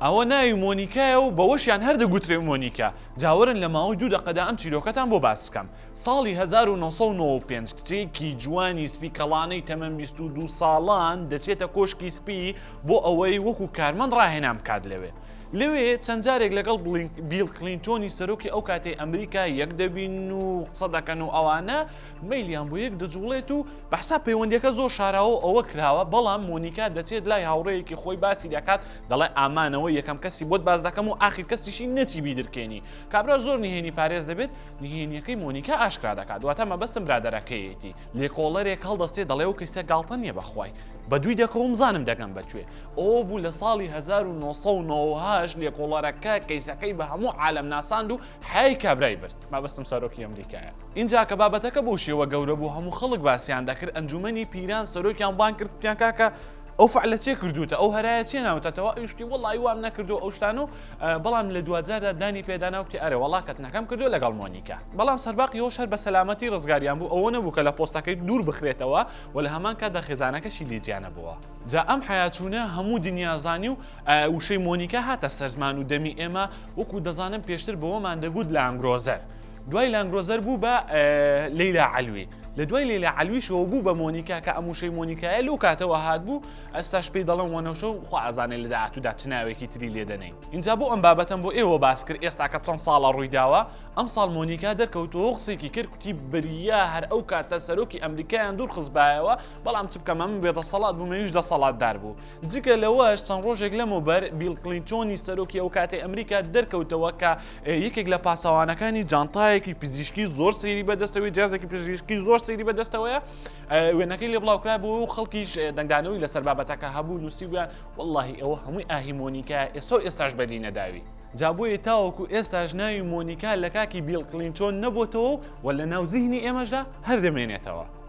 ئەوە ناوی مۆنیکایە و بەوەشیان هەر دەگوترێ مۆنیکا. جاوەرن لە ماوەی 2 دقەدا ئەم چیرۆکەتان بۆ باس بکەم. ساڵی 1995 کچێکی جوانی سپی کەڵانەی تەمەن 22 ساڵان دەچێتە کۆشکی سپی بۆ ئەوەی وەکو کارمەند ڕاهێنام بکات لەوێ چەند جارێک لەگەڵ بیل کلینتۆنی سەرۆکی ئەو کاتەی ئەمریکا یەک دەبین و قسە دەکەن و ئەوانە مەیلیان بۆ یەک دەجوڵێت و بەحسا پەیوەندیەکە زۆر شاراوە ئەوە کراوە. بەڵام مۆنیکا دەچێت لای هاوڕێیەکی خۆی باسی دەکات دەڵێ ئامانەوە یەکەم کەسی بۆت باس دەکەم و ئاخر کەسیشی نەچی بیدرکێنی. کابرا زۆر نهێنی پارێز دەبێت نهێنیەکەی مۆنیکا ئاشکرا دەکات. دواتە مەبەستم برادەرەکەیەتی لێکۆڵەرێک هەڵدەستێ دەڵێ و کەستە گاڵتە نییە بەخوای بەدووی دەکەوم زانم دەگەم بەکوێ. ئەوە بوو لە ساڵی 1990 لێکۆڵەرەکە کەیسەکەی بە هەموو عالەم ناساند و حای کابرای برد. مەبەستم سەرۆکی ئەمریکایە. اینجا کە بابەتەکە بۆ شێوە گەورە بوو هەموو خەڵک باسییان دەکرد. ئەنجومەنی پیران سەرۆکیان بان کرد پیان کاکە ئەو فعلە چێ کردوتە ئەو هەرایە چێ ناوتەتەوە ئیشتی وەڵی وام نەکردو ئەو شتان و بەڵام لە دوجاردا دانی پێداناوتی ئەرێ وڵا کەتنەکەم کردو لەگەڵ مۆنیکا. بەڵام سەرباقی ئەو شەر بە سەلامەتی ڕزگاریان بوو. ئەوە نەبوو کە لە پۆستەکەی دوور بخرێتەوە و لە هەمان کاتدا خێزانەکەشی لیجیانە بووە. جا ئەم حیاچوونە هەموو دنیازانی و وشەی مۆنیکا هاتە سەرزمان و دەمی ئێمە وەکو دەزانم پێشتر بەوەمان دەگوت لانگرۆزەر. دوای لانگرۆزەر بوو بە لەیلا عەلوی. لە دوای لەیلا عەلویشەوە بوو بە مۆنیکا کە ئەم وشەی مۆنیکایە لەو کاتەوە هات بوو. ئەستاش پێی دەڵێن وەنەوشە و خوا ئازانێ لە داهاتوودا چ ناوێکی تری لێ دەنێین. اینجا بۆ ئەم بابەتم بۆ ئێوە باس کرد ئێستا کە چەند ساڵە ڕوویداوە. ئەم ساڵ مۆنیکا دەرکەوتەوە قسێکی کرد کوتی بریە هەر ئەو کاتە سەرۆکی ئەمریکایان دوور خزبایەوە. بەڵام چ بکەم ئەم بێدەسەڵات بوو مەویش دەسەڵاتدار بوو. جگە لەوەش چەند ڕۆژێک لەمەوبەر بیل کلینتۆنی سەرۆکی ئەو کاتەی ئەمریکا دەرکەوتەوە کە یەکێک لە پاسەوانەکانی جانتایەکی پزیشکی زۆر سەیری بەدەستەوەی جیازێکی پزیشکی زۆر سەیری بەدەستەوەیە وێنەکەی لێ بڵاوکرا بوو و خەڵکیش دەنگدانەوەی لەسەر بابەتەکە هەبوو نووسیبیان وەڵڵاهی ئەوە هەمووی ئاهی مۆنیکا ئێستاش بەدی نەداوی. جا بۆیە تاوەکو ئێستاش ناوی مۆنیکا لە کاکی بیل کلینتۆن نەبووتەوە و لە ناو زیهنی ئێمەشدا هەر دەمێنێتەوە.